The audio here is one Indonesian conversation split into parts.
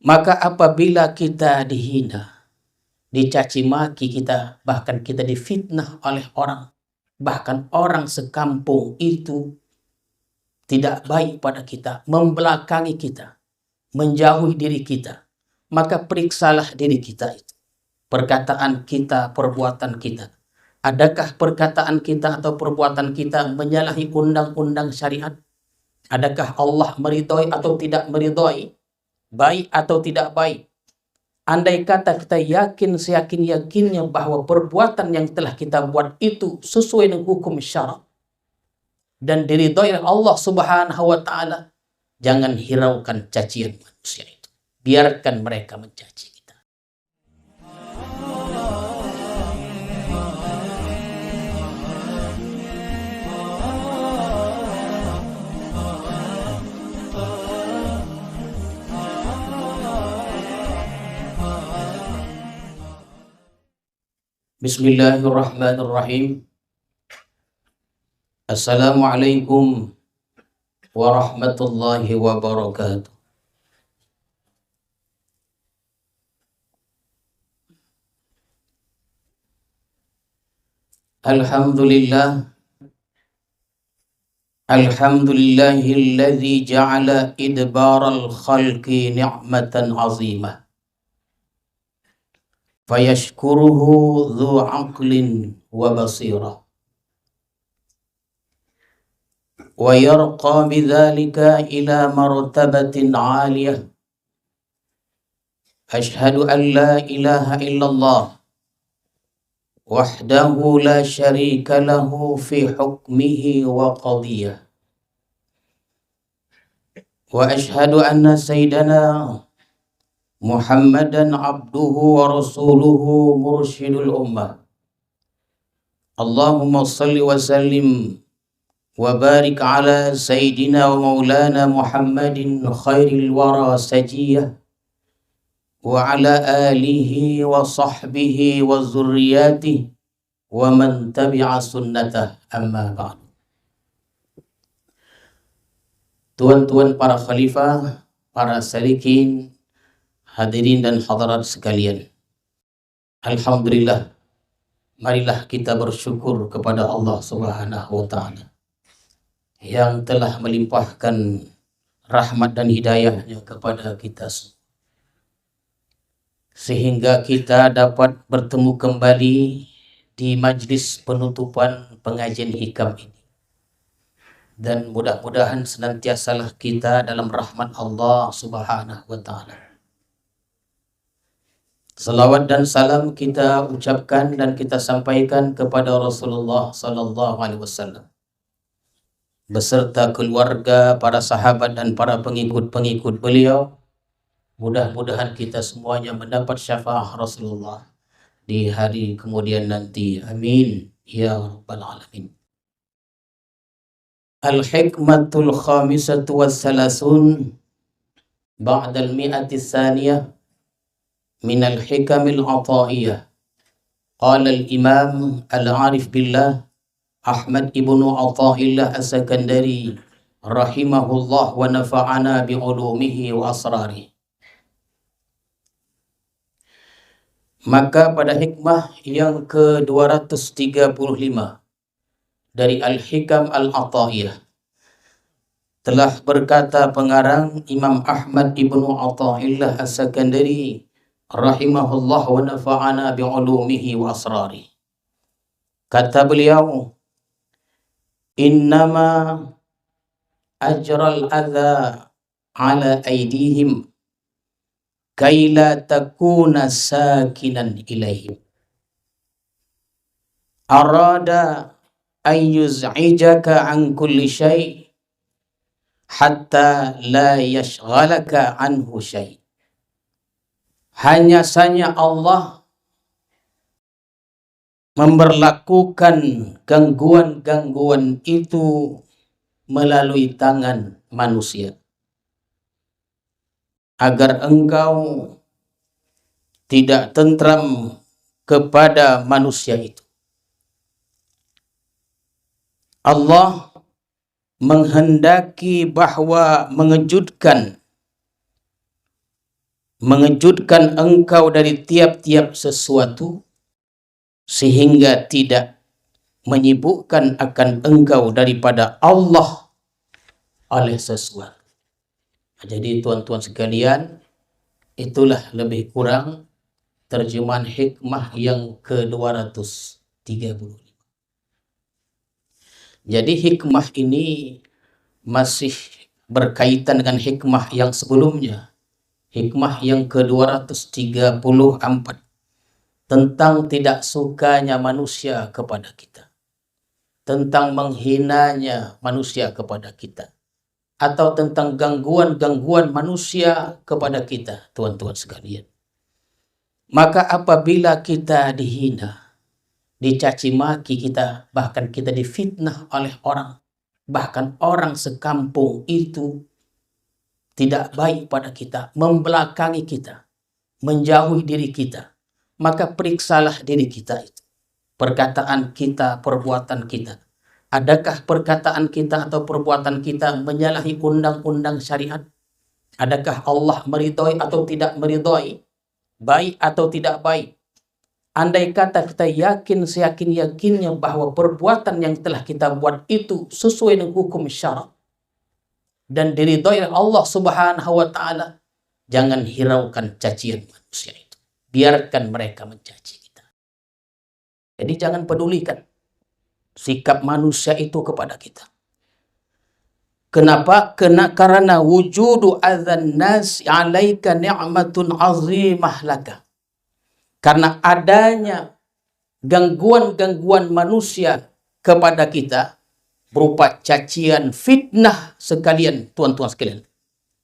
Maka apabila kita dihina, dicaci maki kita, bahkan kita difitnah oleh orang, bahkan orang sekampung itu tidak baik pada kita, membelakangi kita, menjauhi diri kita, maka periksalah diri kita itu. Perkataan kita, perbuatan kita. Adakah perkataan kita atau perbuatan kita menyalahi undang-undang syariat? Adakah Allah meridhoi atau tidak meridhoi? Baik atau tidak baik? Andai kata kita yakin seyakin-yakinnya bahwa perbuatan yang telah kita buat itu sesuai dengan hukum syara dan diridhoi oleh Allah Subhanahu wa taala, jangan hiraukan cacian manusia itu. Biarkan mereka mencaci kita. Bismillahirrahmanirrahim. Assalamualaikum warahmatullahi wabarakatuh. Alhamdulillah. Alhamdulillahilladzi ja'ala idbaral khalqi ni'matan 'azimah. Fayashkuruhu dhu aqlin wa basirah. Wa yarqa bidzalika ila martabatin 'aliyah. Ashhadu an la ilaha illallah wahdahu la syarika lahu fi hukmihi wa qadiyah. Wa ashhadu anna sayyidana Muhammadan abduhu wa rasuluhu mursyidul ummah. Allahumma salli wa sallim wa barik ala sayyidina wa maulana Muhammadin khairil wara sajiyah wa ala alihi wa sahbihi wa zurriyatihi wa man tabi'a sunnatah, amma ba'd. Tuan-tuan para khalifah, para salikin, hadirin dan hadirat sekalian, alhamdulillah, marilah kita bersyukur kepada Allah Subhanahu wa taala yang telah melimpahkan rahmat dan hidayahnya kepada kita semua, sehingga kita dapat bertemu kembali di majlis penutupan pengajian hikam ini. Dan mudah-mudahan senantiasalah kita dalam rahmat Allah Subhanahu wa taala. Salawat dan salam kita ucapkan dan kita sampaikan kepada Rasulullah sallallahu alaihi wasallam beserta keluarga, para sahabat dan para pengikut-pengikut beliau. Mudah-mudahan kita semuanya mendapat syafaat Rasulullah di hari kemudian nanti. Amin ya rabbal alamin. Al-hikmatul khamisatu wassalasun ba'dal mi'ati tsaniyah min al-hikamil ata'iyah. Qala al-imam al-arif billah Ahmad ibnu Atha'illah as-Sakandari rahimahullah wa nafa'ana bi'ulumihi wa asrari. Maka pada hikmah yang ke-235 dari Al-Hikam Al-Ata'iyah telah berkata pengarang Imam Ahmad ibnu Atha'illah as-Sakandari rahimahullah wa nafa'ana bi'ulumihi wa asrari. Kata beliau, innama ajral adha ala aydihim kaila takuna sakinan ilaihim. Arada an yuz'ijaka an kulli syai' hatta la yashghalaka anhu syai'. Hanya saja Allah memberlakukan gangguan-gangguan itu melalui tangan manusia, agar engkau tidak tentram kepada manusia itu. Allah menghendaki bahwa mengejutkan mengejutkan engkau dari tiap-tiap sesuatu, sehingga tidak menyibukkan akan engkau daripada Allah oleh sesuatu. Jadi tuan-tuan sekalian, itulah lebih kurang terjemahan hikmah yang ke-235. Jadi hikmah ini masih berkaitan dengan hikmah yang sebelumnya. Hikmah yang ke-234 tentang tidak sukanya manusia kepada kita, tentang menghinanya manusia kepada kita, atau tentang gangguan-gangguan manusia kepada kita, tuan-tuan sekalian. Maka apabila kita dihina, dicaci maki kita, bahkan kita difitnah oleh orang, bahkan orang sekampung itu tidak baik pada kita, membelakangi kita, menjauhi diri kita, maka periksalah diri kita itu. Perkataan kita, perbuatan kita. Adakah perkataan kita atau perbuatan kita menyalahi undang-undang syariat? Adakah Allah meridhoi atau tidak meridhoi? Baik atau tidak baik? Andai kata kita yakin seyakin-yakinnya bahwa perbuatan yang telah kita buat itu sesuai dengan hukum syara dan diridhoi Allah Subhanahu wa taala, jangan hiraukan cacian manusia itu. Biarkan mereka mencaci kita. Jadi jangan pedulikan sikap manusia itu kepada kita. Kenapa? Karena wujudu adzan nas 'alaika ni'matun 'azimah laka. Karena adanya gangguan-gangguan manusia kepada kita berupa cacian, fitnah sekalian, tuan-tuan sekalian.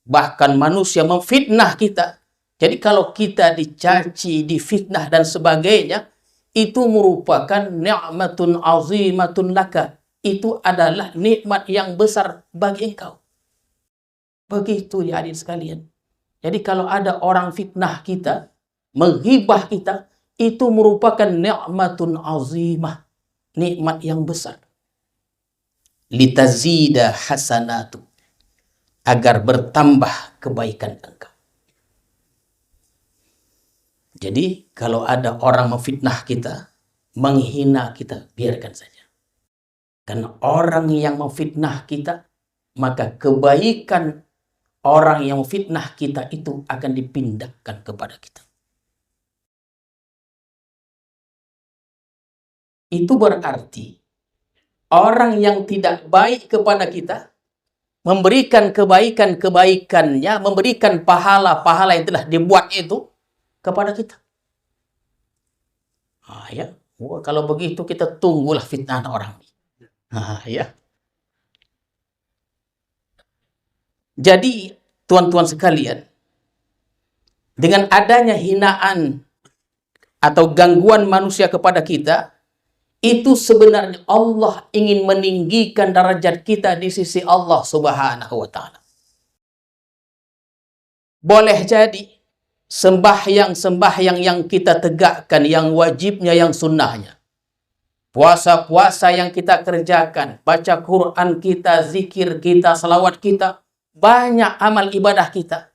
Bahkan manusia memfitnah kita. Jadi kalau kita dicaci, difitnah dan sebagainya, itu merupakan ni'matun 'azimatun laka. Itu adalah nikmat yang besar bagi engkau. Begitu ya adik sekalian. Jadi kalau ada orang fitnah kita, menghibah kita, itu merupakan ni'matun 'azimah, nikmat yang besar. Litazida hasanatu, agar bertambah kebaikan engkau. Jadi kalau ada orang memfitnah kita, menghina kita, biarkan saja. Karena orang yang memfitnah kita, maka kebaikan orang yang memfitnah kita itu akan dipindahkan kepada kita. Itu berarti orang yang tidak baik kepada kita memberikan kebaikan-kebaikannya, memberikan pahala-pahala yang telah dibuat itu kepada kita. Ya. Kalau begitu kita tunggulah fitnah orang. Ya. Jadi tuan-tuan sekalian, dengan adanya hinaan atau gangguan manusia kepada kita, itu sebenarnya Allah ingin meninggikan derajat kita di sisi Allah Subhanahu wa taala. Boleh jadi sembahyang yang kita tegakkan, yang wajibnya, yang sunnahnya, puasa-puasa yang kita kerjakan, baca Quran kita, zikir kita, salawat kita, banyak amal ibadah kita.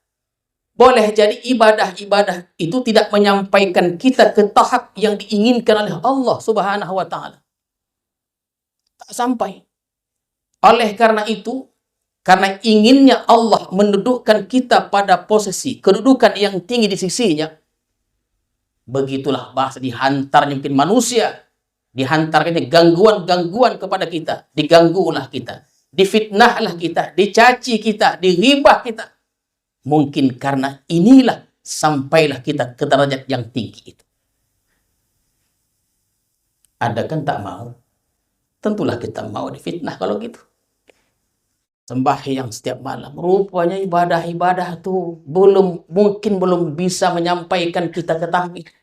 Boleh jadi ibadah-ibadah itu tidak menyampaikan kita ke tahap yang diinginkan oleh Allah Subhanahu wa taala. Tak sampai. Oleh karena itu, karena inginnya Allah mendudukkan kita pada posisi kedudukan yang tinggi di sisinya, begitulah bahasa dihantarnya mungkin manusia, dihantarkannya gangguan-gangguan kepada kita, diganggulah kita, difitnahlah kita, dicaci kita, diribah kita. Mungkin karena inilah sampailah kita ke derajat yang tinggi itu. Ada kan tak mau? Tentulah kita mau difitnah kalau gitu. Sembahyang setiap malam. Rupanya ibadah-ibadah tuh mungkin belum bisa menyampaikan kita ke tahap itu.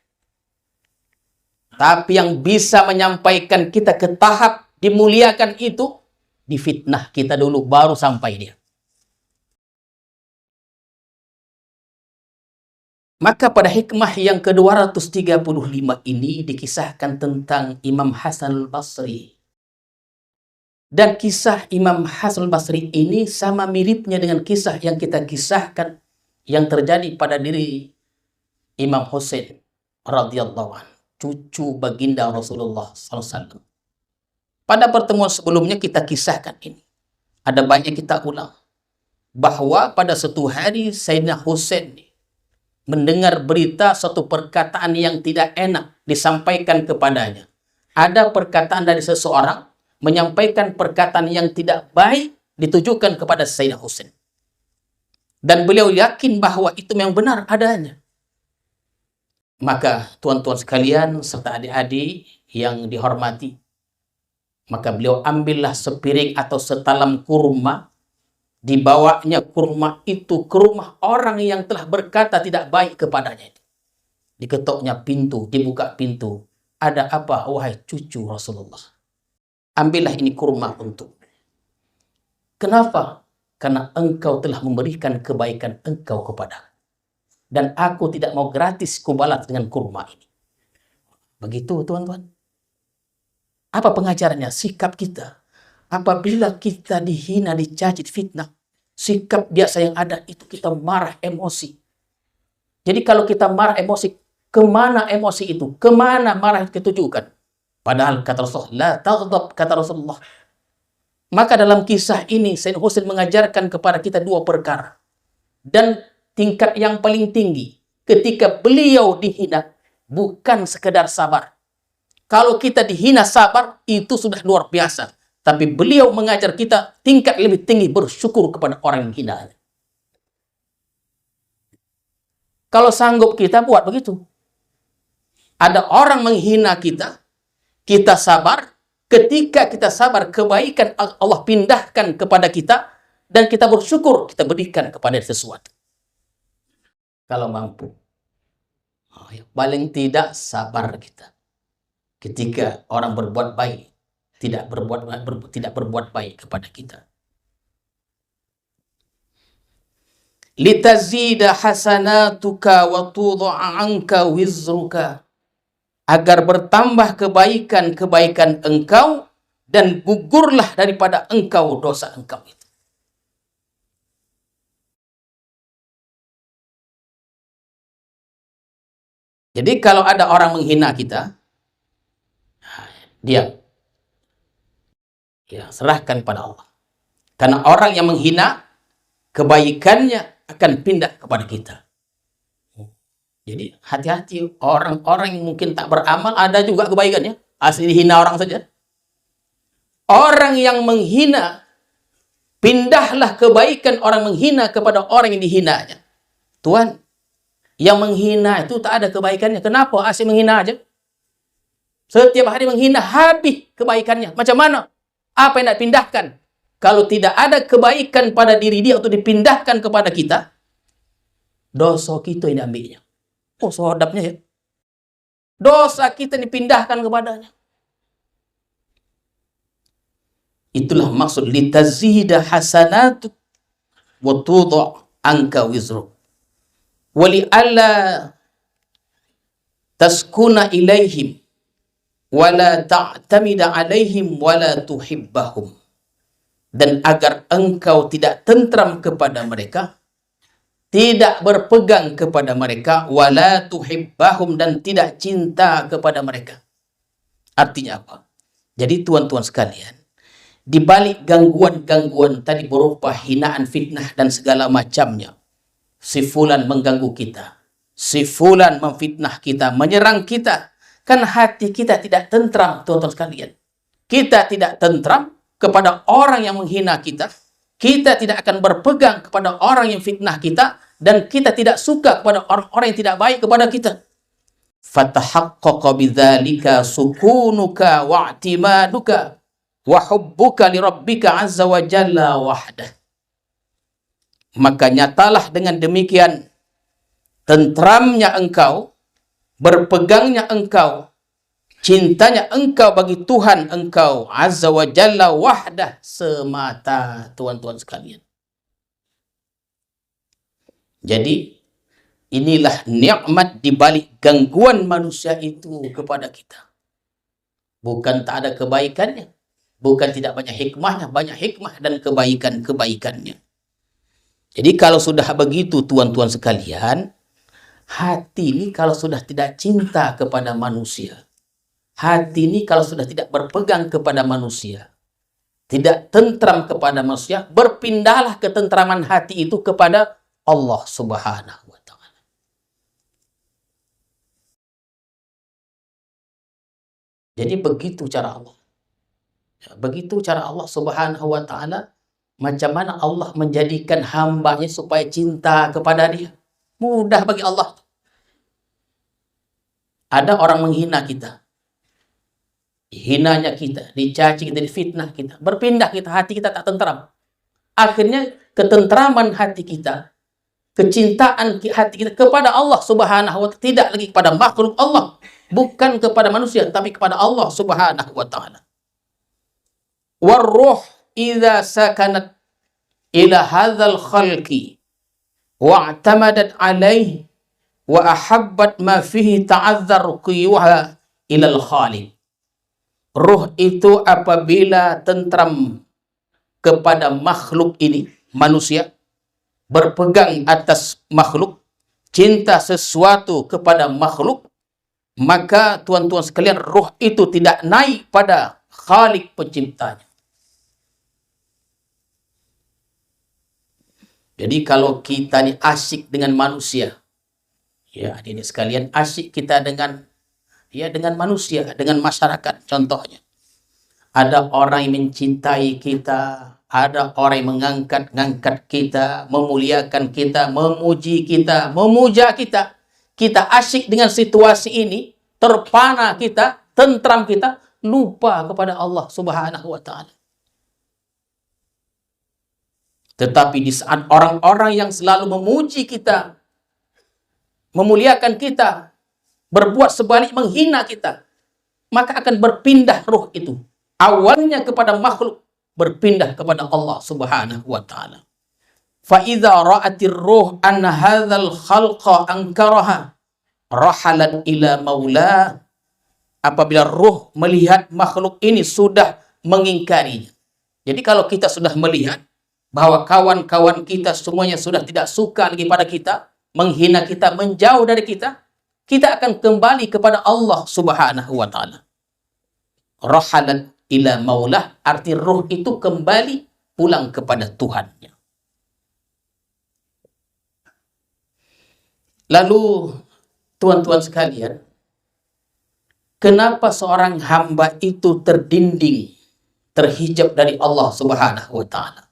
Tapi yang bisa menyampaikan kita ke tahap dimuliakan itu, difitnah kita dulu baru sampai dia. Maka pada hikmah yang ke-235 ini dikisahkan tentang Imam Hasan al-Basri. Dan kisah Imam Hasan al-Basri ini sama miripnya dengan kisah yang kita kisahkan yang terjadi pada diri Imam Hussein radhiyallahu anhu, cucu baginda Rasulullah SAW. Pada pertemuan sebelumnya kita kisahkan ini. Ada banyak kita ulang. Bahwa pada suatu hari Sayyidina Hussein mendengar berita suatu perkataan yang tidak enak disampaikan kepadanya. Ada perkataan dari seseorang menyampaikan perkataan yang tidak baik ditujukan kepada Sayyidina Hussein. Dan beliau yakin bahwa itu yang benar adanya. Maka tuan-tuan sekalian serta adik-adik yang dihormati, maka beliau ambillah sepiring atau setalam kurma, dibawanya kurma itu ke rumah orang yang telah berkata tidak baik kepadanya. Diketoknya pintu, dibuka pintu. Ada apa, wahai cucu Rasulullah? Ambillah ini kurma untuk. Kenapa? Karena engkau telah memberikan kebaikan engkau kepada. Dan aku tidak mau gratis kubalas dengan kurma ini. Begitu tuan-tuan. Apa pengajarannya? Sikap kita. Apabila kita dihina, dicaci, fitnah, sikap biasa yang ada itu kita marah, emosi. Jadi kalau kita marah, emosi, kemana emosi itu? Kemana marah itu ditujukan? Padahal kata Rasulullah, la taghdab, kata Rasulullah. Maka dalam kisah ini, Sayyidina Hussein mengajarkan kepada kita dua perkara. Dan tingkat yang paling tinggi, ketika beliau dihina, bukan sekedar sabar. Kalau kita dihina sabar, itu sudah luar biasa. Tapi beliau mengajar kita tingkat lebih tinggi, bersyukur kepada orang yang hina. Kalau sanggup kita buat begitu. Ada orang menghina kita, kita sabar. Ketika kita sabar, kebaikan Allah pindahkan kepada kita, dan kita bersyukur, kita berikan kepada sesuatu. Kalau mampu. Paling tidak sabar kita. Ketika orang berbuat baik, tidak berbuat baik kepada kita. Litazida hasanatuka wa tudha'a anka wizruka. Agar bertambah kebaikan-kebaikan engkau dan gugurlah daripada engkau dosa engkau itu. Jadi kalau ada orang menghina kita, diam. Ya, serahkan pada Allah. Karena orang yang menghina, kebaikannya akan pindah kepada kita. Jadi hati-hati, orang-orang yang mungkin tak beramal, ada juga kebaikannya. Asli dihina orang saja. Orang yang menghina, pindahlah kebaikan orang menghina kepada orang yang dihinanya. Tuhan, yang menghina itu tak ada kebaikannya. Kenapa asli menghina aja? Setiap hari menghina, habis kebaikannya. Macam mana? Apa yang nak pindahkan? Kalau tidak ada kebaikan pada diri dia untuk dipindahkan kepada kita, dosa kita yang diambilnya. Oh, sodapnya ya. Dosa kita dipindahkan kepadanya. Itulah maksud litazida hasanatu wa tudha' anka wizru. Wa li alla taskuna ilaihim wa la ta'tamida alaihim wa la tuhibbahum. Dan agar engkau tidak tentram kepada mereka, tidak berpegang kepada mereka, wala tuhibbahum, dan tidak cinta kepada mereka. Artinya apa? Jadi tuan-tuan sekalian, di balik gangguan-gangguan tadi berupa hinaan, fitnah, dan segala macamnya, si fulan mengganggu kita, si fulan memfitnah kita, menyerang kita, kan hati kita tidak tentram, tuan-tuan sekalian. Kita tidak tentram kepada orang yang menghina kita, kita tidak akan berpegang kepada orang yang fitnah kita, dan kita tidak suka kepada orang-orang yang tidak baik kepada kita. Fatahaqqaqa bidzalika sukunuka wa'timaduka wa hubbuka li rabbika azza wa jalla wahdah. Maka nyatalah dengan demikian tentramnya engkau, berpegangnya engkau, cintanya engkau bagi Tuhan engkau azza wa jalla wahdah semata, tuan-tuan sekalian. Jadi inilah nikmat di balik gangguan manusia itu kepada kita. Bukan tak ada kebaikannya, bukan tidak banyak hikmahnya, banyak hikmah dan kebaikan-kebaikannya. Jadi kalau sudah begitu tuan-tuan sekalian, hati ini kalau sudah tidak cinta kepada manusia, hati ini kalau sudah tidak berpegang kepada manusia, tidak tentram kepada manusia, berpindahlah ketentraman hati itu kepada Allah Subhanahu wa Ta'ala. Jadi begitu cara Allah. Begitu cara Allah Subhanahu wa Ta'ala. Macam mana Allah menjadikan hambanya supaya cinta kepada dia. Mudah bagi Allah. Ada orang menghina kita. Hinanya kita, dicaci kita, difitnah kita. Berpindah kita, hati kita tak tentram. Akhirnya ketentraman hati kita, kecintaan hati kita kepada Allah Subhanahu wa Ta'ala. Tidak lagi kepada makhluk Allah. Bukan kepada manusia, tapi kepada Allah Subhanahu wa Ta'ala. Warruh idza sakanat ila hadzal khalqi wa'tamadat alaihi wa ahabbat ma fihi ta'azzar qiyuha ila al-khaliq. Ruh itu apabila tentram kepada makhluk ini, manusia, berpegang atas makhluk, cinta sesuatu kepada makhluk, maka tuan-tuan sekalian, ruh itu tidak naik pada Khalik penciptanya. Jadi kalau kita ini asyik dengan manusia, ya ini sekalian, asyik kita dengan manusia, dengan masyarakat. Contohnya, ada orang yang mencintai kita, ada orang yang mengangkat kita, memuliakan kita, memuji kita, memuja kita. Kita asyik dengan situasi ini, terpana kita, tentram kita, lupa kepada Allah Subhanahu wa Ta'ala. Tetapi di saat orang-orang yang selalu memuji kita, memuliakan kita, berbuat sebalik menghina kita, maka akan berpindah ruh itu. Awalnya kepada makhluk, berpindah kepada Allah Subhanahu wa Ta'ala. Fa idza ra'atir ruh anna hadzal khalqa ankaraha rahalat ila maula. Apabila ruh melihat makhluk ini sudah mengingkarinya. Jadi kalau kita sudah melihat bahwa kawan-kawan kita semuanya sudah tidak suka lagi pada kita, menghina kita, menjauh dari kita, kita akan kembali kepada Allah Subhanahu wa Ta'ala. Rahalat ila maulah, arti ruh itu kembali pulang kepada Tuhannya. Lalu tuan-tuan sekalian, kenapa seorang hamba itu terdinding, terhijab dari Allah Subhanahu wa Ta'ala?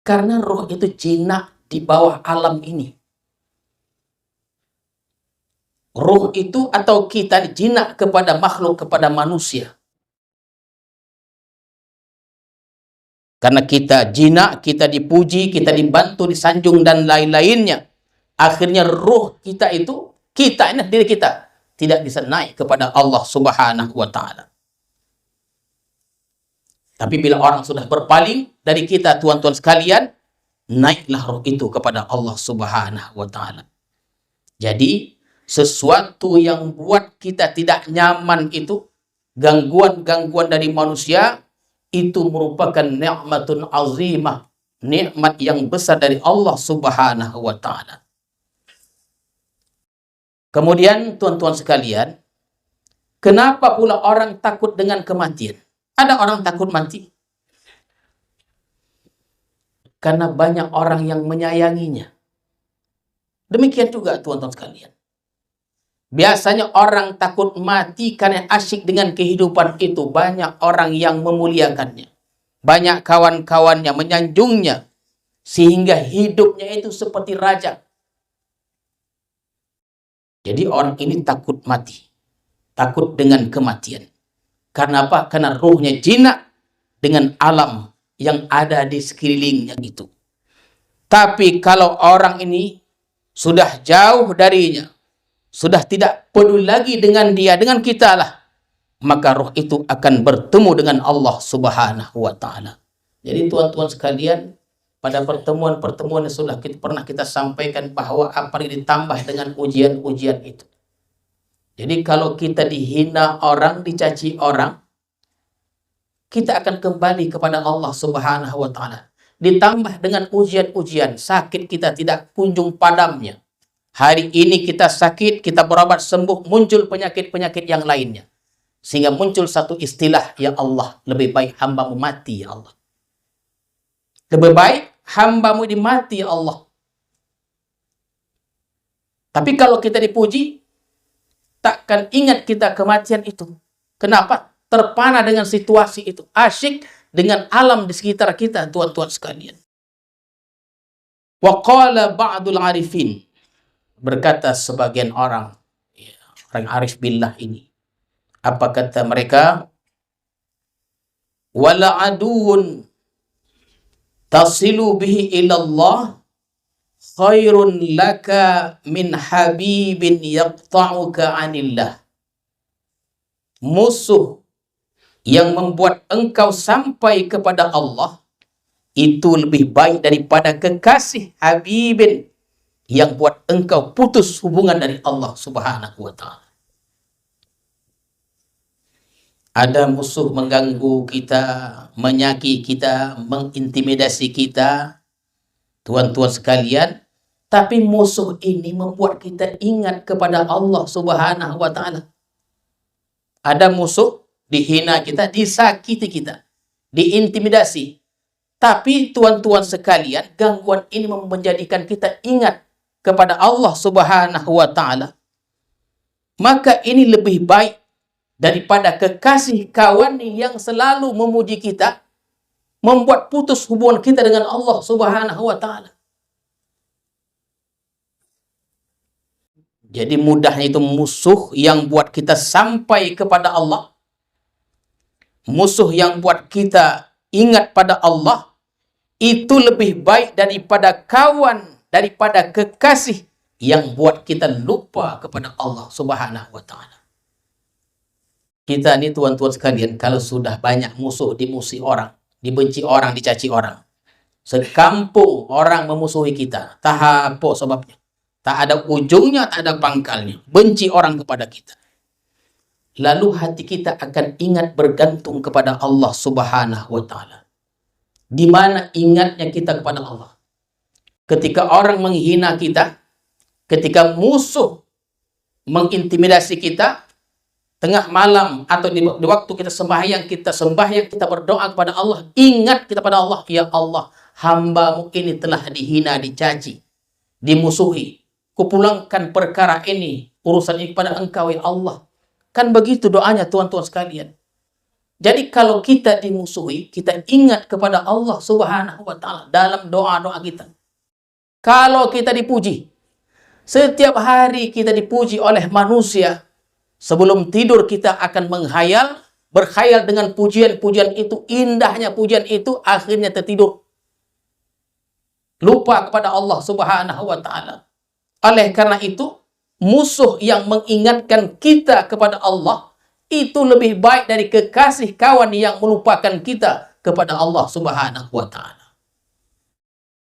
Karena ruh itu jinak di bawah alam ini. Ruh itu atau kita jinak kepada makhluk, kepada manusia. Karena kita jinak, kita dipuji, kita dibantu, disanjung, dan lain-lainnya. Akhirnya ruh kita itu, kita ini diri kita, tidak bisa naik kepada Allah Subhanahu wa Ta'ala. Tapi bila orang sudah berpaling dari kita, tuan-tuan sekalian, naiklah roh itu kepada Allah Subhanahu wa Ta'ala. Jadi, sesuatu yang buat kita tidak nyaman itu, gangguan-gangguan dari manusia, itu merupakan nikmatun azimah, nikmat yang besar dari Allah Subhanahu wa Ta'ala. Kemudian, tuan-tuan sekalian, kenapa pula orang takut dengan kematian? Ada orang takut mati karena banyak orang yang menyayanginya. Demikian juga tuan-tuan sekalian. Biasanya orang takut mati karena asyik dengan kehidupan itu. Banyak orang yang memuliakannya. Banyak kawan-kawannya menyanjungnya. Sehingga hidupnya itu seperti raja. Jadi orang ini takut mati. Takut dengan kematian. Karena apa? Karena ruhnya jinak dengan alam yang ada di sekelilingnya itu. Tapi kalau orang ini sudah jauh darinya, sudah tidak peduli lagi dengan dia, dengan kita lah, maka roh itu akan bertemu dengan Allah Subhanahu wa Ta'ala. Jadi tuan-tuan sekalian, pada pertemuan-pertemuan yang sudah pernah kita sampaikan bahwa apa yang ditambah dengan ujian-ujian itu. Jadi kalau kita dihina orang, dicaci orang, kita akan kembali kepada Allah Subhanahu wa Ta'ala. ditambah dengan ujian-ujian, sakit kita tidak kunjung padamnya. Hari ini kita sakit, kita berobat sembuh, muncul penyakit-penyakit yang lainnya. Sehingga muncul satu istilah, ya Allah, lebih baik hambamu mati, ya Allah. Lebih baik hambamu dimati, ya Allah. Tapi kalau kita dipuji, takkan ingat kita kematian itu. Kenapa? Terpana dengan situasi itu. Asyik dengan alam di sekitar kita, tuan-tuan sekalian. Wa qala ba'dul arifin. Berkata sebagian orang, ya, orang arif billah ini. Apa kata mereka? Wala aduun tasilu bihi ilallah khairun laka min habibin yaqta'uka anillah. Musuh yang membuat engkau sampai kepada Allah itu lebih baik daripada kekasih habibin yang buat engkau putus hubungan dari Allah Subhanahu wa ta'ala. Ada musuh mengganggu kita, menyakiti kita, mengintimidasi kita, tuan-tuan sekalian, tapi musuh ini membuat kita ingat kepada Allah Subhanahu wa ta'ala. Ada musuh dihina kita, disakiti kita, diintimidasi. Tapi tuan-tuan sekalian, gangguan ini menjadikan kita ingat kepada Allah Subhanahu wa ta'ala. Maka ini lebih baik daripada kekasih kawan yang selalu memuji kita, membuat putus hubungan kita dengan Allah Subhanahu wa ta'ala. Jadi mudahnya itu musuh yang buat kita sampai kepada Allah, musuh yang buat kita ingat pada Allah, itu lebih baik daripada kawan, daripada kekasih yang buat kita lupa kepada Allah Subhanahu wa ta'ala. Kita ini tuan-tuan sekalian, kalau sudah banyak musuh, dimusuhi orang, dibenci orang, dicaci orang, sekampung orang memusuhi kita, tak apa sebabnya, tak ada ujungnya, tak ada pangkalnya, benci orang kepada kita. Lalu hati kita akan ingat bergantung kepada Allah Subhanahu wa ta'ala. Di mana ingatnya kita kepada Allah? Ketika orang menghina kita, ketika musuh mengintimidasi kita, tengah malam atau di waktu kita sembahyang, kita berdoa kepada Allah, ingat kita pada Allah, ya Allah, hambamu ini telah dihina, dicaci, dimusuhi. Kupulangkan perkara ini, urusan ini kepada engkau, ya Allah. Kan begitu doanya, tuan-tuan sekalian. Jadi kalau kita dimusuhi, kita ingat kepada Allah Subhanahu wa ta'ala dalam doa-doa kita. Kalau kita dipuji, setiap hari kita dipuji oleh manusia, sebelum tidur kita akan berkhayal dengan pujian-pujian itu, indahnya pujian itu, akhirnya tertidur. Lupa kepada Allah Subhanahu wa ta'ala. Oleh karena itu, musuh yang mengingatkan kita kepada Allah itu lebih baik dari kekasih kawan yang melupakan kita kepada Allah Subhanahu wa ta'ala.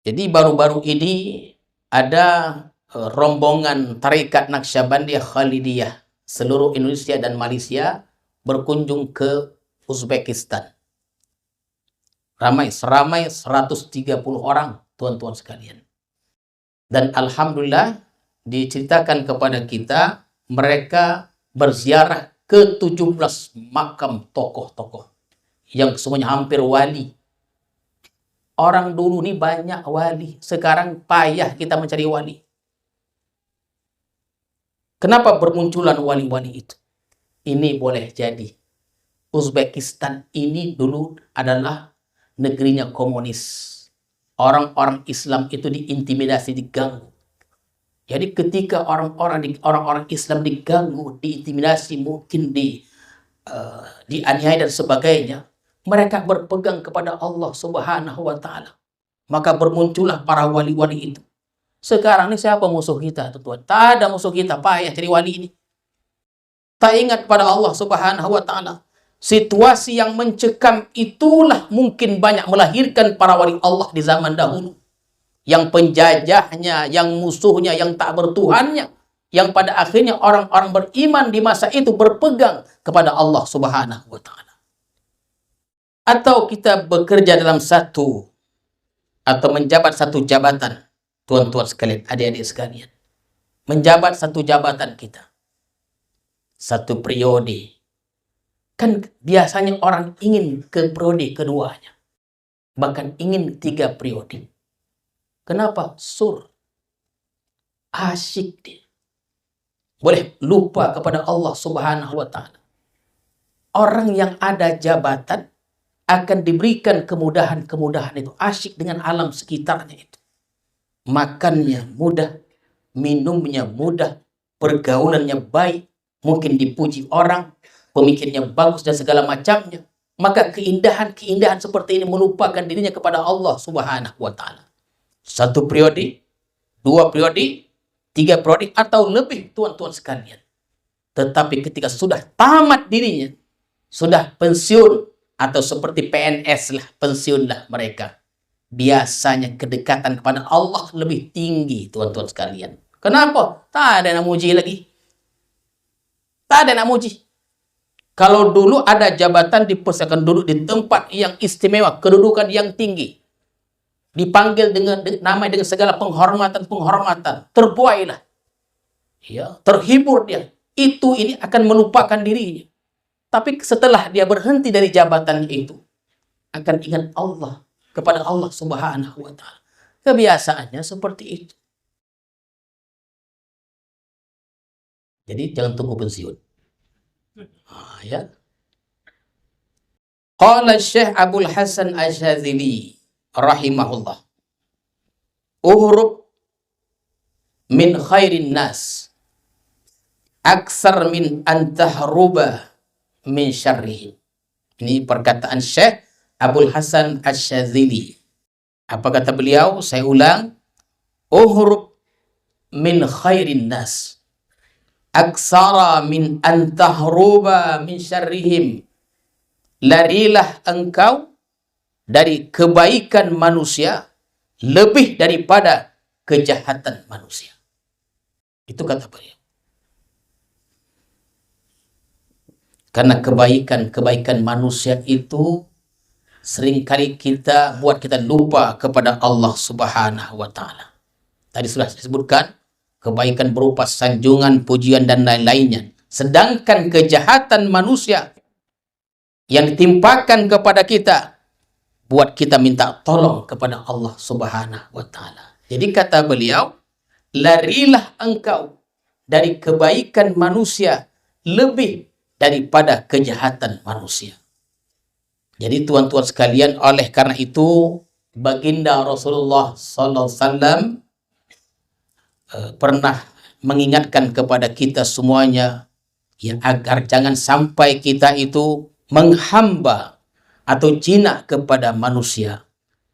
Jadi baru-baru ini ada rombongan Tarekat Naqsyabandiyah Khalidiyah seluruh Indonesia dan Malaysia berkunjung ke Uzbekistan. Seramai 130 orang, tuan-tuan sekalian. Dan alhamdulillah diceritakan kepada kita, mereka berziarah ke 17 makam tokoh-tokoh yang semuanya hampir wali. Orang dulu nih banyak wali, sekarang payah kita mencari wali. Kenapa bermunculan wali-wali itu? Ini boleh jadi Uzbekistan ini dulu adalah negerinya komunis. Orang-orang Islam itu diintimidasi, diganggu. Jadi ketika orang-orang Islam diganggu, diintimidasi, mungkin dianiaya dan sebagainya, mereka berpegang kepada Allah Subhanahu wa ta'ala. Maka bermuncullah para wali-wali itu. Sekarang ini siapa musuh kita, tuan? Tak ada musuh kita, payah cari wali ini. Tak ingat pada Allah Subhanahu wa ta'ala. Situasi yang mencekam itulah mungkin banyak melahirkan para wali Allah di zaman dahulu. Yang penjajahnya, yang musuhnya, yang tak bertuhannya, yang pada akhirnya orang-orang beriman di masa itu berpegang kepada Allah Subhanahu wa ta'ala. Atau kita bekerja dalam satu atau menjabat satu jabatan, tuan-tuan sekalian, adik-adik sekalian, menjabat satu jabatan kita, satu periode, kan biasanya orang ingin ke periode keduanya, bahkan ingin 3 periode. Kenapa? Asyik dia. Boleh lupa kepada Allah Subhanahu wa Ta'ala. Orang yang ada jabatan akan diberikan kemudahan-kemudahan itu, asyik dengan alam sekitarnya itu. Makannya mudah, minumnya mudah, pergaulannya baik, mungkin dipuji orang, pemikirnya bagus dan segala macamnya. Maka keindahan-keindahan seperti ini melupakan dirinya kepada Allah Subhanahu wa Ta'ala. 1 periode, 2 periode, 3 periode atau lebih, tuan-tuan sekalian. Tetapi ketika sudah tamat dirinya, sudah pensiun, atau seperti PNS lah, pensiun lah mereka, biasanya kedekatan kepada Allah lebih tinggi, tuan-tuan sekalian. Kenapa? Tak ada nak muji lagi. Tak ada nak muji. Kalau dulu ada jabatan, dipersilakan duduk di tempat yang istimewa, kedudukan yang tinggi, dipanggil dengan nama dengan segala penghormatan, terbuailah, ya, terhibur dia. Ini akan melupakan dirinya. Tapi setelah dia berhenti dari jabatan itu, akan ingat Allah, kepada Allah Subhanahu wa Ta'ala. Kebiasaannya seperti itu. Jadi jangan tunggu pensiun. Ya. Qala Syekh Abdul Hasan Asy-Syadzili rahimahullah, uhrub min khairin nas aksar min antahruba min syarrihi. Ini perkataan Syekh Abdul Hasan Asy-Syadzili. Apa kata beliau? Saya ulang. Uhrub min khairin nas aksara min antahruba min syarrihim. Larilah engkau dari kebaikan manusia lebih daripada kejahatan manusia. Itu kata beliau. Karena kebaikan manusia itu seringkali buat kita lupa kepada Allah Subhanahu wa Ta'ala. Tadi sudah disebutkan, kebaikan berupa sanjungan, pujian, dan lain-lainnya. Sedangkan kejahatan manusia yang ditimpakan kepada kita, buat kita minta tolong kepada Allah Subhanahu wa Ta'ala. Jadi kata beliau, larilah engkau dari kebaikan manusia lebih daripada kejahatan manusia. Jadi tuan-tuan sekalian, oleh karena itu baginda Rasulullah sallallahu alaihi wasallam pernah mengingatkan kepada kita semuanya, ya, agar jangan sampai kita itu menghamba atau jinak kepada manusia,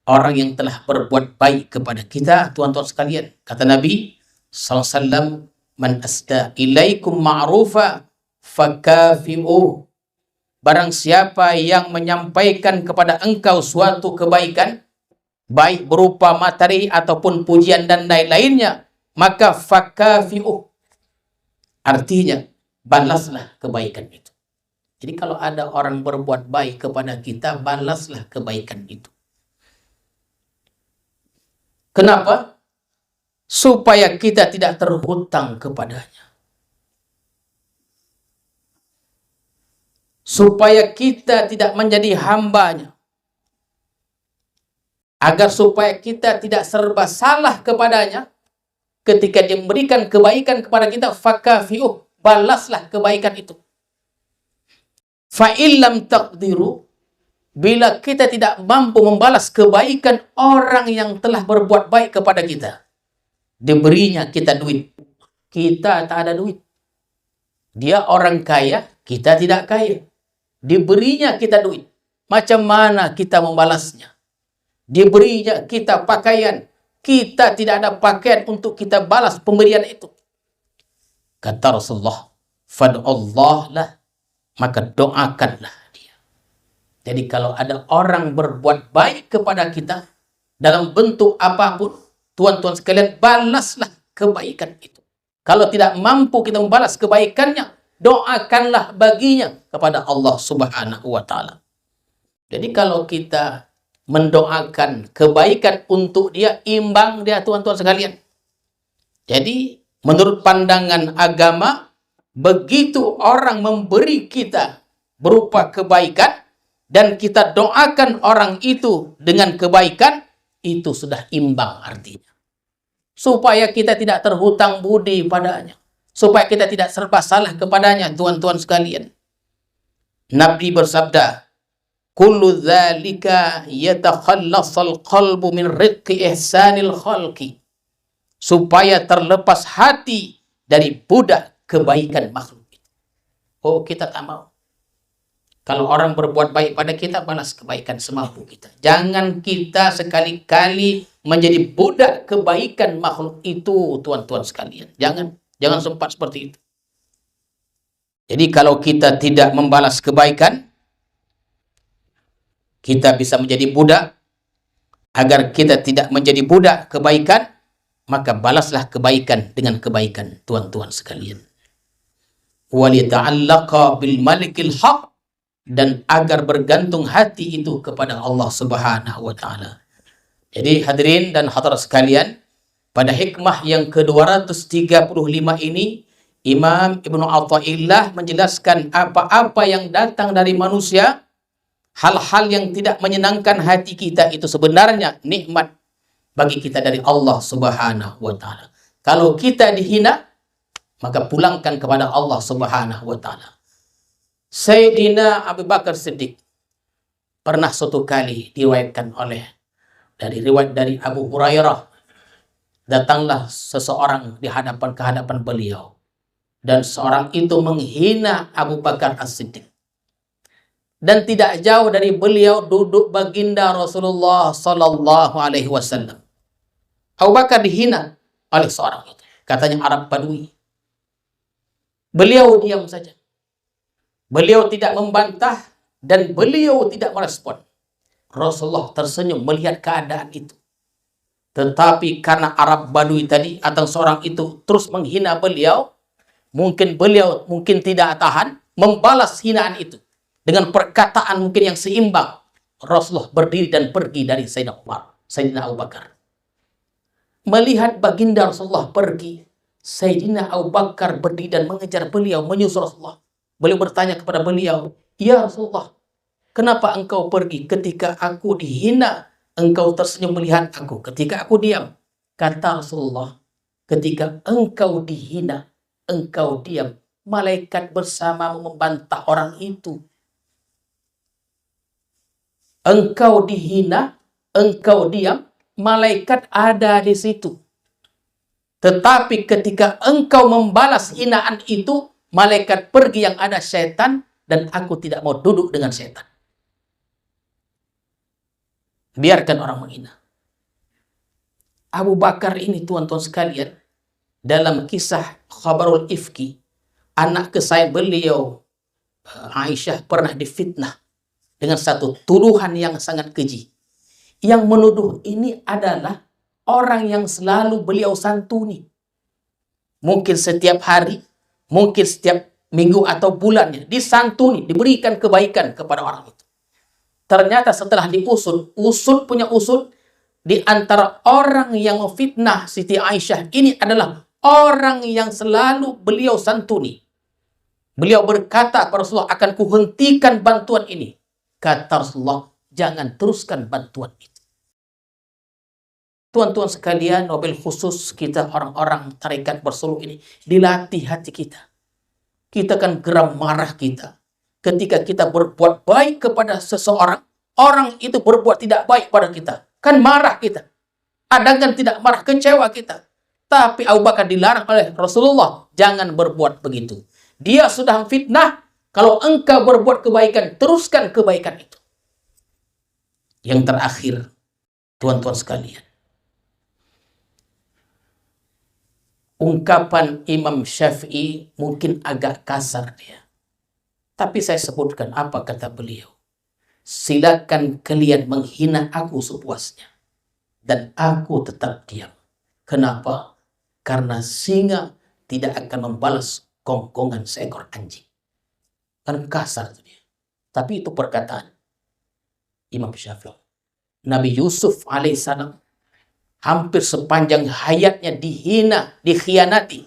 orang yang telah berbuat baik kepada kita. Tuan-tuan sekalian, kata Nabi sallallahu alaihi wasallam, man asda ilaikum ma'rufa fakafi'uh. Barang siapa yang menyampaikan kepada engkau suatu kebaikan, baik berupa materi ataupun pujian dan lain-lainnya, maka fakafi'uh. Artinya, balaslah kebaikan itu. Jadi kalau ada orang berbuat baik kepada kita, balaslah kebaikan itu. Kenapa? Supaya kita tidak terhutang kepadanya. Supaya kita tidak menjadi hambanya. Agar supaya kita tidak serba salah kepadanya. Ketika dia memberikan kebaikan kepada kita, fakafi'uh, balaslah kebaikan itu. Fa'illam taqdiru, bila kita tidak mampu membalas kebaikan orang yang telah berbuat baik kepada kita, diberinya kita duit, kita tak ada duit. Dia orang kaya, kita tidak kaya. Diberinya kita duit, macam mana kita membalasnya? Diberinya kita pakaian, kita tidak ada pakaian untuk kita balas pemberian itu. Kata Rasulullah, fad'allah lah, maka doakanlah dia. Jadi kalau ada orang berbuat baik kepada kita dalam bentuk apapun, tuan-tuan sekalian, balaslah kebaikan itu. Kalau tidak mampu kita membalas kebaikannya, doakanlah baginya kepada Allah Subhanahu wa Ta'ala. Jadi kalau kita mendoakan kebaikan untuk dia, imbang dia, tuan-tuan sekalian. Jadi menurut pandangan agama, begitu orang memberi kita berupa kebaikan dan kita doakan orang itu dengan kebaikan, itu sudah imbang artinya. Supaya kita tidak terhutang budi padanya, supaya kita tidak serba salah kepadanya, tuan-tuan sekalian. Nabi bersabda, kullu dzalika yatakhallasal qalbu min riqqi ihsanil khalqi. Supaya terlepas hati dari budak kebaikan makhluk. Oh, kita tak mau. Kalau orang berbuat baik pada kita, balas kebaikan semampu kita. Jangan kita sekali-kali menjadi budak kebaikan makhluk itu, tuan-tuan sekalian. Jangan sempat seperti itu. Jadi kalau kita tidak membalas kebaikan, kita bisa menjadi budak. Agar kita tidak menjadi budak kebaikan, maka balaslah kebaikan dengan kebaikan, tuan-tuan sekalian. Waliyata'allaqa bil malikil haq, dan agar bergantung hati itu kepada Allah Subhanahu wa taala. Jadi hadirin dan hadirat sekalian, pada hikmah yang ke-235 ini Imam Ibnu Athaillah menjelaskan apa-apa yang datang dari manusia, hal-hal yang tidak menyenangkan hati kita, itu sebenarnya nikmat bagi kita dari Allah Subhanahu wa taala. Kalau kita dihina, maka pulangkan kepada Allah Subhanahu wa taala. Sayyidina Abu Bakar Siddiq pernah suatu kali diriwayatkan dari riwayat dari Abu Hurairah, datanglah seseorang di hadapan beliau, dan seorang itu menghina Abu Bakar As-Siddiq. Dan tidak jauh dari beliau duduk baginda Rasulullah sallallahu alaihi wasallam. Abu Bakar dihina oleh seorang itu, katanya Arab Badui. Beliau diam saja. Beliau tidak membantah dan beliau tidak merespon. Rasulullah tersenyum melihat keadaan itu. Tetapi karena Arab Badui tadi atau seorang itu terus menghina beliau mungkin tidak tahan, membalas hinaan itu dengan perkataan mungkin yang seimbang. Rasulullah berdiri dan pergi dari Sayyidina Abu Bakar. Melihat baginda Rasulullah pergi, Sayyidina Abu Bakar berdiri dan mengejar beliau, menyusul Rasulullah. Beliau bertanya kepada beliau, ya Rasulullah, kenapa engkau pergi ketika aku dihina? Engkau tersenyum melihat aku ketika aku diam. Kata Rasulullah, ketika engkau dihina, engkau diam, malaikat bersamamu membantah orang itu. Engkau dihina, engkau diam, malaikat ada di situ. Tetapi ketika engkau membalas hinaan itu, malaikat pergi, yang ada setan, dan aku tidak mau duduk dengan setan. Biarkan orang menghina. Abu Bakar ini, tuan-tuan sekalian, dalam kisah Khabarul Ifki, anak kesayangan beliau, Aisyah, pernah difitnah dengan satu tuduhan yang sangat keji. Yang menuduh ini adalah orang yang selalu beliau santuni. Mungkin setiap hari, mungkin setiap minggu atau bulannya, disantuni, diberikan kebaikan kepada orang itu. Ternyata setelah diusut punya usut, di antara orang yang memfitnah Siti Aisyah ini adalah orang yang selalu beliau santuni. Beliau berkata kepada Rasulullah, akan kuhentikan bantuan ini. Kata Rasulullah, jangan teruskan bantuan itu. Tuan-tuan sekalian, wabil khusus kita orang-orang tarekat bersuluk ini, dilatih hati kita. Kita kan geram marah kita. Ketika kita berbuat baik kepada seseorang, orang itu berbuat tidak baik pada kita. Kan marah kita. Ada kan tidak marah, kecewa kita. Tapi Abu Bakar dilarang oleh Rasulullah, jangan berbuat begitu. Dia sudah fitnah, kalau engkau berbuat kebaikan, teruskan kebaikan itu. Yang terakhir, tuan-tuan sekalian, ungkapan Imam Syafi'i mungkin agak kasar dia. Tapi saya sebutkan apa kata beliau. Silakan kalian menghina aku sepuasnya. Dan aku tetap diam. Kenapa? Karena singa tidak akan membalas kongkongan seekor anjing. Kan kasar itu dia. Tapi itu perkataan Imam Syafi'i. Nabi Yusuf alaihissalam hampir sepanjang hayatnya dihina, dikhianati,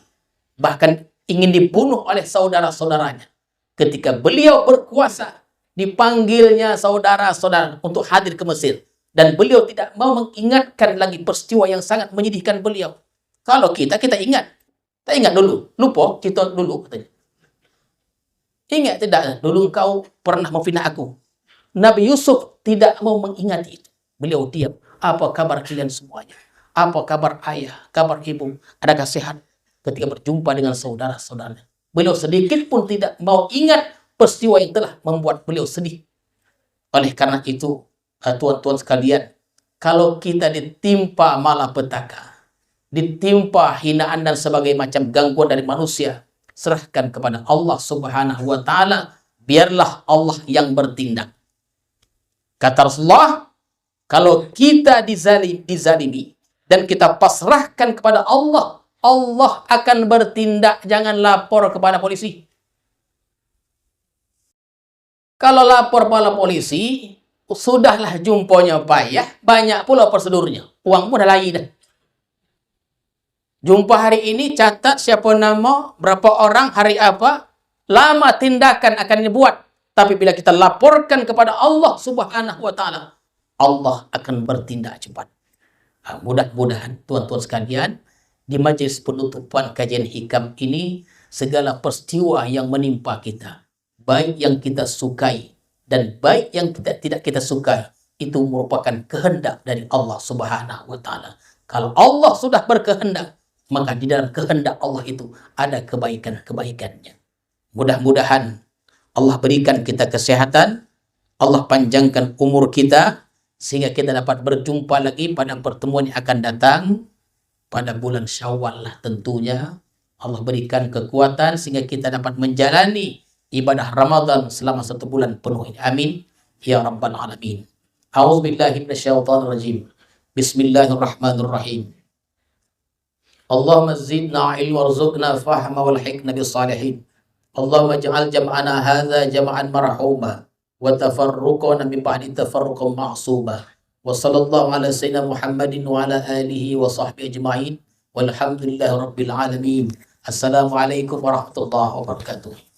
bahkan ingin dibunuh oleh saudara-saudaranya. Ketika beliau berkuasa, dipanggilnya saudara-saudara untuk hadir ke Mesir. Dan beliau tidak mau mengingatkan lagi peristiwa yang sangat menyedihkan beliau. Kalau kita ingat. Kita ingat dulu. Lupa kita dulu, katanya. Ingat tidak? Dulu engkau pernah memfitnah aku. Nabi Yusuf tidak mau mengingati itu. Beliau diam. Apa kabar kalian semuanya? Apa kabar ayah, kabar ibu? Adakah sehat? Ketika berjumpa dengan saudara-saudaranya, beliau sedikit pun tidak mau ingat peristiwa yang telah membuat beliau sedih. Oleh karena itu, tuan-tuan sekalian, kalau kita ditimpa malapetaka, ditimpa hinaan dan sebagainya macam gangguan dari manusia, serahkan kepada Allah Subhanahu wa Ta'ala, biarlah Allah yang bertindak. Kata Rasulullah, kalau kita dizalimi dan kita pasrahkan kepada Allah, Allah akan bertindak. Jangan lapor kepada polisi. Kalau lapor pada polisi, sudahlah jumpanya payah, banyak pula prosedurnya. Uangmu dah lari dah. Jumpa hari ini, catat siapa nama, berapa orang, hari apa, lama tindakan akan dibuat. Tapi bila kita laporkan kepada Allah Subhanahu wa Ta'ala, Allah akan bertindak cepat. Mudah-mudahan tuan-tuan sekalian, di majelis penutupan kajian hikam ini, segala peristiwa yang menimpa kita, baik yang kita sukai dan baik yang tidak kita sukai, itu merupakan kehendak dari Allah Subhanahu wa Ta'ala. Kalau Allah sudah berkehendak, maka di dalam kehendak Allah itu ada kebaikan-kebaikannya. Mudah-mudahan Allah berikan kita kesehatan, Allah panjangkan umur kita, sehingga kita dapat berjumpa lagi pada pertemuan yang akan datang pada bulan Syawal lah tentunya. Allah berikan kekuatan sehingga kita dapat menjalani ibadah Ramadan selama 1 bulan penuh. Amin ya rabbal alamin. A'udzubillahi minasyaitonirrajim. Bismillahirrahmanirrahim. Allahumma zidna ilma warzuqna fahma wal hikmah bis-salihin. Allahumma ij'al jam'ana hadza jam'an marhuma wa tafarruqana min ba'di tafarruqan ma'suma. Wa sallallahu ala sayyidina Muhammadin wa ala alihi wa sahbihi ajma'in. Walhamdulillahi rabbil alamin. Assalamualaikum warahmatullahi wabarakatuh.